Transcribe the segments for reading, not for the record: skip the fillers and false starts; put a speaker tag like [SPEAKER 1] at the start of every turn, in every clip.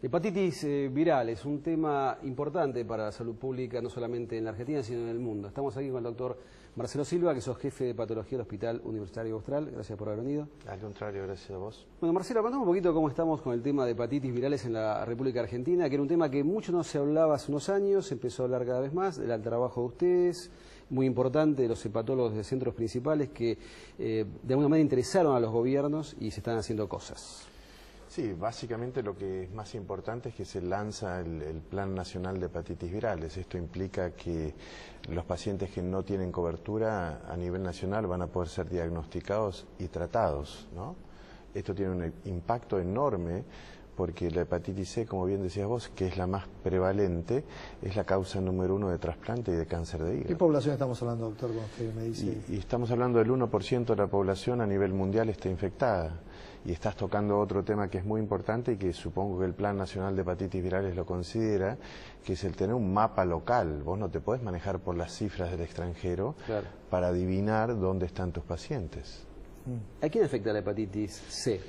[SPEAKER 1] Hepatitis viral es un tema importante para la salud pública, no solamente en la Argentina, sino en el mundo. Estamos aquí con el doctor Marcelo Silva, que sos jefe de patología del Hospital Universitario Austral. Gracias por haber venido.
[SPEAKER 2] Al contrario, gracias a vos.
[SPEAKER 1] Bueno, Marcelo, contame un poquito cómo estamos con el tema de hepatitis virales en la República Argentina, que era un tema que mucho no se hablaba hace unos años, se empezó a hablar cada vez más, del trabajo de ustedes, muy importante, de los hepatólogos de centros principales que de alguna manera interesaron a los gobiernos y se están haciendo cosas.
[SPEAKER 2] Sí, básicamente lo que es más importante es que se lanza el Plan Nacional de Hepatitis Virales. Esto implica que los pacientes que no tienen cobertura a nivel nacional van a poder ser diagnosticados y tratados, ¿no? Esto tiene un impacto enorme porque la hepatitis C, como bien decías vos, que es la más prevalente, es la causa número 1 de trasplante y de cáncer de hígado.
[SPEAKER 3] ¿Qué población estamos hablando, doctor, cuando usted me dice?
[SPEAKER 2] Y estamos hablando del 1% de la población a nivel mundial está infectada. Y estás tocando otro tema que es muy importante y que supongo que el Plan Nacional de Hepatitis Virales lo considera, que es el tener un mapa local. Vos no te podés manejar por las cifras del extranjero para adivinar dónde están tus pacientes.
[SPEAKER 1] ¿A quién afecta la hepatitis C?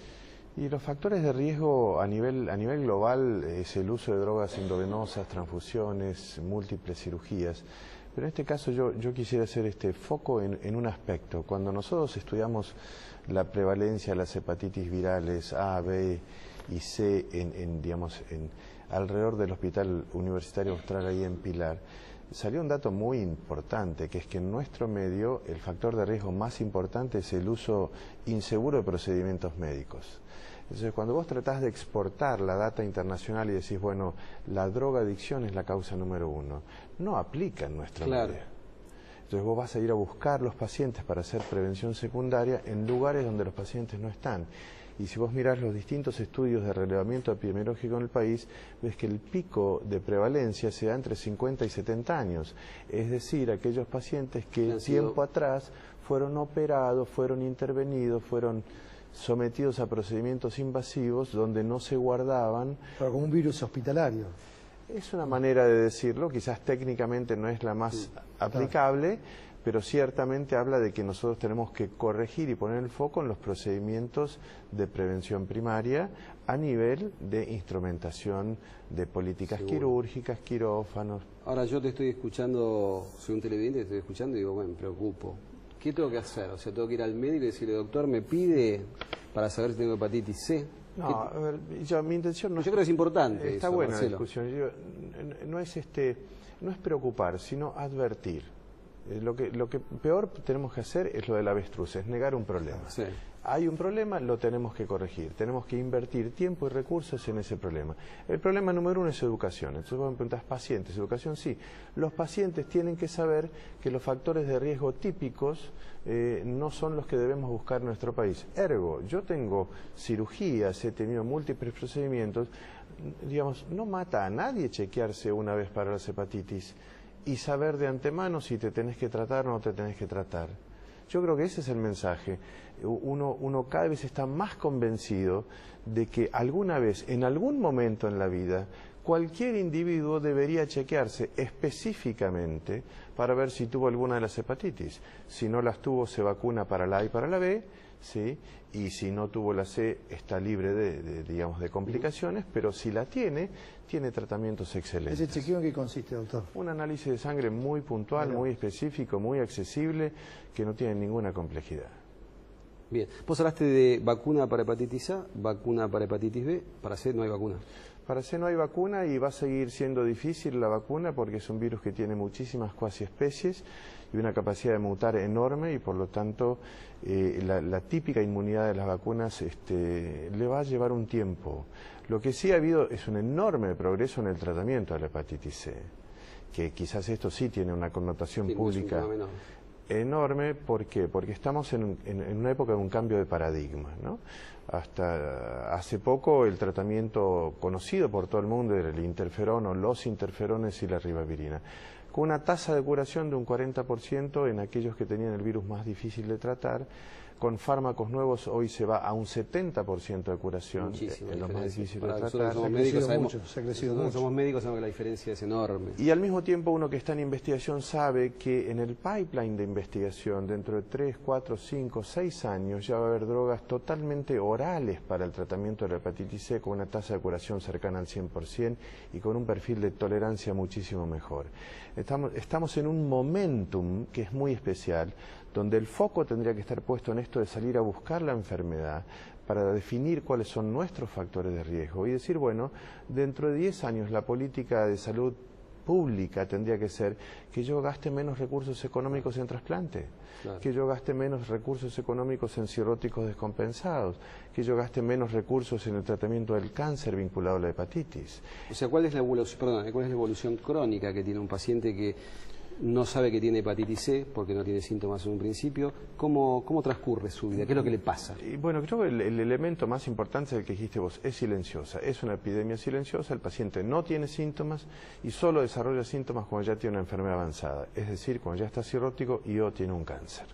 [SPEAKER 2] Y los factores de riesgo a nivel global es el uso de drogas endovenosas, transfusiones, múltiples cirugías. Pero en este caso yo quisiera hacer este foco en un aspecto. Cuando nosotros estudiamos la prevalencia de las hepatitis virales A, B y C alrededor del Hospital Universitario Austral ahí en Pilar, salió un dato muy importante, que es que en nuestro medio el factor de riesgo más importante es el uso inseguro de procedimientos médicos. Entonces, cuando vos tratás de exportar la data internacional y decís, bueno, la drogadicción es la causa número 1, no aplica en nuestra medio. Entonces vos vas a ir a buscar los pacientes para hacer prevención secundaria en lugares donde los pacientes no están. Y si vos mirás los distintos estudios de relevamiento epidemiológico en el país, ves que el pico de prevalencia se da entre 50 y 70 años. Es decir, aquellos pacientes que tiempo atrás fueron operados, fueron intervenidos, fueron sometidos a procedimientos invasivos donde no se guardaban.
[SPEAKER 3] Pero como un virus hospitalario.
[SPEAKER 2] Es una manera de decirlo, quizás técnicamente no es la más aplicable, pero ciertamente habla de que nosotros tenemos que corregir y poner el foco en los procedimientos de prevención primaria a nivel de instrumentación de políticas quirúrgicas, quirófanos.
[SPEAKER 1] Ahora yo te estoy escuchando, soy un televidente, te estoy escuchando y digo, bueno, me preocupo. ¿Qué tengo que hacer? O sea, tengo que ir al médico y decirle, doctor, me pide para saber si tengo hepatitis C.
[SPEAKER 2] No, a ver, mi intención no.
[SPEAKER 1] Yo creo que es importante.
[SPEAKER 2] Está
[SPEAKER 1] eso,
[SPEAKER 2] buena la
[SPEAKER 1] Marcelo.
[SPEAKER 2] discusión. No es preocupar, sino advertir. Lo que peor tenemos que hacer es lo del avestruz, es negar un problema.
[SPEAKER 1] Sí.
[SPEAKER 2] Hay un problema, lo tenemos que corregir. Tenemos que invertir tiempo y recursos en ese problema. El problema número 1 es educación. Entonces vos me preguntás, pacientes, educación, sí. Los pacientes tienen que saber que los factores de riesgo típicos no son los que debemos buscar en nuestro país. Ergo, yo tengo cirugías, he tenido múltiples procedimientos. Digamos, no mata a nadie chequearse una vez para las hepatitis y saber de antemano si te tenés que tratar o no te tenés que tratar. Yo creo que ese es el mensaje. Uno cada vez está más convencido de que alguna vez, en algún momento en la vida, cualquier individuo debería chequearse específicamente para ver si tuvo alguna de las hepatitis. Si no las tuvo, se vacuna para la A y para la B, ¿sí? Y si no tuvo la C, está libre de complicaciones, pero si la tiene tratamientos excelentes.
[SPEAKER 3] ¿Ese chequeo en qué consiste, doctor?
[SPEAKER 2] Un análisis de sangre muy puntual, muy específico, muy accesible, que no tiene ninguna complejidad.
[SPEAKER 1] Bien, vos hablaste de vacuna para hepatitis A, vacuna para hepatitis B, para C no hay vacuna.
[SPEAKER 2] Para C no hay vacuna y va a seguir siendo difícil la vacuna porque es un virus que tiene muchísimas cuasi especies y una capacidad de mutar enorme y por lo tanto la típica inmunidad de las vacunas le va a llevar un tiempo. Lo que sí ha habido es un enorme progreso en el tratamiento de la hepatitis C, que quizás esto sí tiene una connotación pública enorme. ¿Por qué? Porque estamos en una época de un cambio de paradigma, ¿no? Hasta hace poco el tratamiento conocido por todo el mundo era el interferón o los interferones y la ribavirina, con una tasa de curación de un 40% en aquellos que tenían el virus más difícil de tratar, con fármacos nuevos hoy se va a un 70% de curación,
[SPEAKER 1] Muchísimo
[SPEAKER 2] en los más difíciles de
[SPEAKER 1] nosotros
[SPEAKER 2] tratar.
[SPEAKER 1] somos médicos, sabemos,
[SPEAKER 3] se ha crecido
[SPEAKER 1] nosotros
[SPEAKER 3] mucho.
[SPEAKER 1] somos médicos, sabemos que la diferencia es enorme.
[SPEAKER 2] Y al mismo tiempo uno que está en investigación sabe que en el pipeline de investigación, dentro de 3, 4, 5, 6 años, ya va a haber drogas totalmente orales para el tratamiento de la hepatitis C con una tasa de curación cercana al 100% y con un perfil de tolerancia muchísimo mejor. Estamos en un momentum que es muy especial, donde el foco tendría que estar puesto en esto de salir a buscar la enfermedad para definir cuáles son nuestros factores de riesgo y decir, bueno, dentro de 10 años la política de salud pública tendría que ser que yo gaste menos recursos económicos en trasplante, claro, que yo gaste menos recursos económicos en cirróticos descompensados, que yo gaste menos recursos en el tratamiento del cáncer vinculado a la hepatitis.
[SPEAKER 1] O sea, ¿cuál es la evolución crónica que tiene un paciente que no sabe que tiene hepatitis C porque no tiene síntomas en un principio? ¿Cómo transcurre su vida? ¿Qué es lo que le pasa?
[SPEAKER 2] Y bueno, creo que el elemento más importante es el que dijiste vos, es silenciosa. Es una epidemia silenciosa, el paciente no tiene síntomas y solo desarrolla síntomas cuando ya tiene una enfermedad avanzada, es decir, cuando ya está cirrótico y o tiene un cáncer.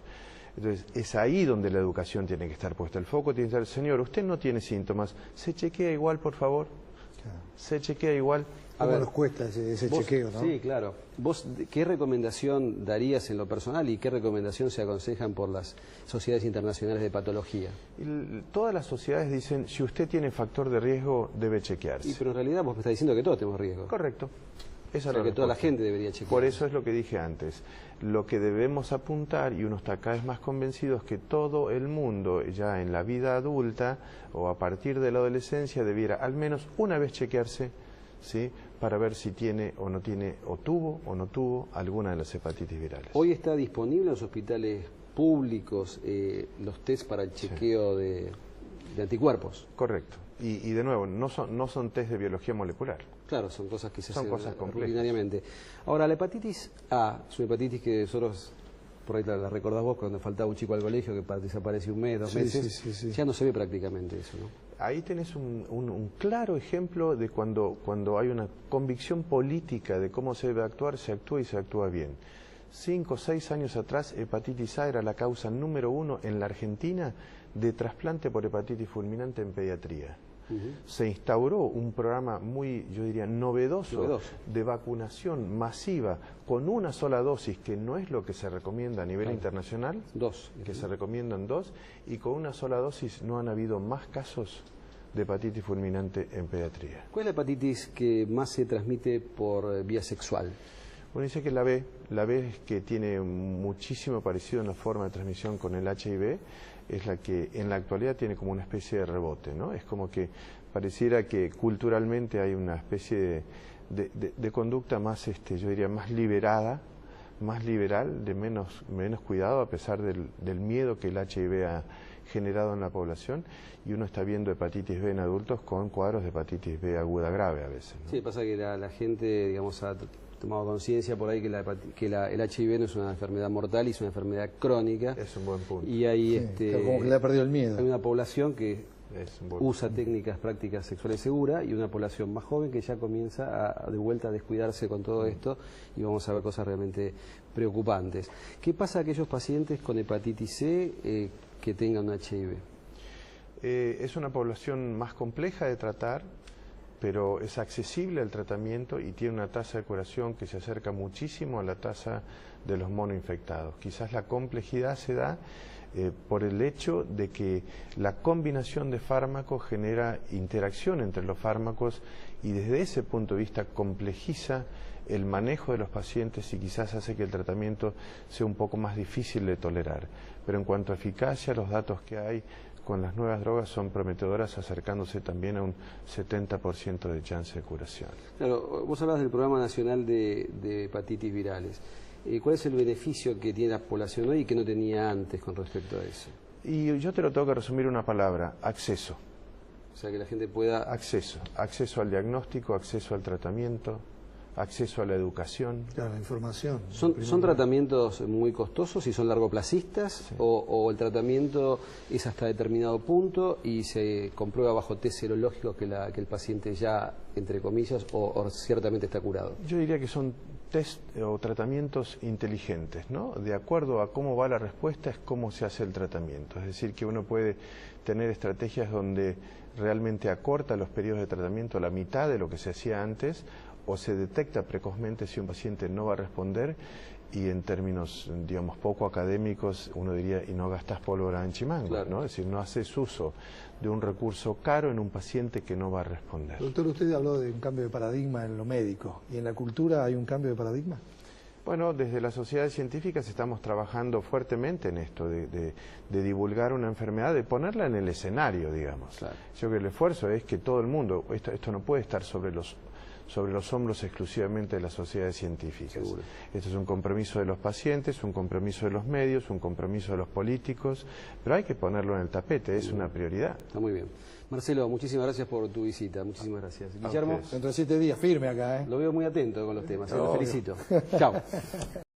[SPEAKER 2] Entonces, es ahí donde la educación tiene que estar puesta. El foco tiene que estar, señor, usted no tiene síntomas, ¿se chequea igual, por favor? Claro. ¿Se chequea igual?
[SPEAKER 3] ¿Cómo nos cuesta ese chequeo, no?
[SPEAKER 1] Sí, claro. ¿Vos qué recomendación darías en lo personal y qué recomendación se aconsejan por las sociedades internacionales de patología?
[SPEAKER 2] Todas las sociedades dicen, si usted tiene factor de riesgo, debe chequearse.
[SPEAKER 1] Pero en realidad vos me estás diciendo que todos tenemos riesgo.
[SPEAKER 2] Correcto. Esa es
[SPEAKER 1] que toda la gente debería chequear.
[SPEAKER 2] Por eso es lo que dije antes. Lo que debemos apuntar, y uno está cada vez más convencido, es que todo el mundo, ya en la vida adulta o a partir de la adolescencia, debiera al menos una vez chequearse, ¿sí?, para ver si tiene o no tiene, o tuvo o no tuvo alguna de las hepatitis virales.
[SPEAKER 1] Hoy está disponible en los hospitales públicos los test para el chequeo de anticuerpos.
[SPEAKER 2] Correcto. Y de nuevo, no son test de biología molecular.
[SPEAKER 1] Claro, son cosas que se
[SPEAKER 2] son
[SPEAKER 1] hacen
[SPEAKER 2] cosas
[SPEAKER 1] rutinariamente. Ahora, la hepatitis A es una hepatitis que nosotros, por ahí la recordás vos, cuando faltaba un chico al colegio que desapareció un mes, 2 meses,
[SPEAKER 3] sí.
[SPEAKER 1] Ya no se ve prácticamente eso, ¿no?
[SPEAKER 2] Ahí tenés un claro ejemplo de cuando hay una convicción política de cómo se debe actuar, se actúa y se actúa bien. 5 o 6 años atrás, hepatitis A era la causa número 1 en la Argentina de trasplante por hepatitis fulminante en pediatría. Se instauró un programa muy, yo diría, novedoso de vacunación masiva con una sola dosis, que no es lo que se recomienda a nivel internacional, que se recomiendan 2, y con una sola dosis no han habido más casos de hepatitis fulminante en pediatría.
[SPEAKER 1] ¿Cuál es la hepatitis que más se transmite por vía sexual?
[SPEAKER 2] Bueno, dice que la B es que tiene muchísimo parecido en la forma de transmisión con el HIV, es la que en la actualidad tiene como una especie de rebote, ¿no? Es como que pareciera que culturalmente hay una especie de conducta más, yo diría, más liberada, más liberal, de menos cuidado, a pesar del miedo que el HIV ha generado en la población, y uno está viendo hepatitis B en adultos con cuadros de hepatitis B aguda grave a veces, ¿no?
[SPEAKER 1] Sí, pasa que la gente, digamos, ha tomado conciencia por ahí que el HIV no es una enfermedad mortal y es una enfermedad crónica.
[SPEAKER 2] Es un buen punto.
[SPEAKER 1] Y hay,
[SPEAKER 3] como que le ha perdido el miedo.
[SPEAKER 1] Hay una población que usa prácticas sexuales seguras, y una población más joven que ya comienza de vuelta a descuidarse con todo esto, y vamos a ver cosas realmente preocupantes. ¿Qué pasa a aquellos pacientes con hepatitis C que tengan un HIV?
[SPEAKER 2] Es una población más compleja de tratar, pero es accesible al tratamiento y tiene una tasa de curación que se acerca muchísimo a la tasa de los monoinfectados. Quizás la complejidad se da por el hecho de que la combinación de fármacos genera interacción entre los fármacos, y desde ese punto de vista complejiza el manejo de los pacientes y quizás hace que el tratamiento sea un poco más difícil de tolerar. Pero en cuanto a eficacia, los datos que hay con las nuevas drogas son prometedoras, acercándose también a un 70% de chance de curación.
[SPEAKER 1] Claro, vos hablas del Programa Nacional de Hepatitis Virales. ¿Cuál es el beneficio que tiene la población hoy y que no tenía antes con respecto a eso?
[SPEAKER 2] Y yo te lo tengo que resumir en una palabra: acceso.
[SPEAKER 1] O sea, que la gente pueda...
[SPEAKER 2] Acceso al diagnóstico, acceso al tratamiento, acceso a la educación.
[SPEAKER 3] Claro, la información.
[SPEAKER 1] ¿Son tratamientos muy costosos y son largoplacistas? Sí. ¿O el tratamiento es hasta determinado punto y se comprueba bajo test serológicos que el paciente ya, entre comillas, o ciertamente está curado?
[SPEAKER 2] Yo diría que son test o tratamientos inteligentes, ¿no? De acuerdo a cómo va la respuesta es cómo se hace el tratamiento. Es decir, que uno puede tener estrategias donde realmente acorta los periodos de tratamiento a la mitad de lo que se hacía antes, o se detecta precozmente si un paciente no va a responder, y en términos, digamos, poco académicos, uno diría, y no gastás pólvora en chimango, claro, ¿no? Es decir, no haces uso de un recurso caro en un paciente que no va a responder.
[SPEAKER 3] Doctor, usted habló de un cambio de paradigma en lo médico. ¿Y en la cultura hay un cambio de paradigma?
[SPEAKER 2] Bueno, desde las sociedades científicas estamos trabajando fuertemente en esto, de divulgar una enfermedad, de ponerla en el escenario, digamos. Claro. Yo creo que el esfuerzo es que todo el mundo, esto no puede estar sobre los hombros exclusivamente de las sociedades científicas. Seguro. Esto es un compromiso de los pacientes, un compromiso de los medios, un compromiso de los políticos, pero hay que ponerlo en el tapete, es una prioridad.
[SPEAKER 1] Está muy bien. Marcelo, muchísimas gracias por tu visita, muchísimas gracias. Guillermo,
[SPEAKER 3] dentro de 7 días, firme acá, ¿eh?
[SPEAKER 1] Lo veo muy atento con los temas, lo felicito. Chao.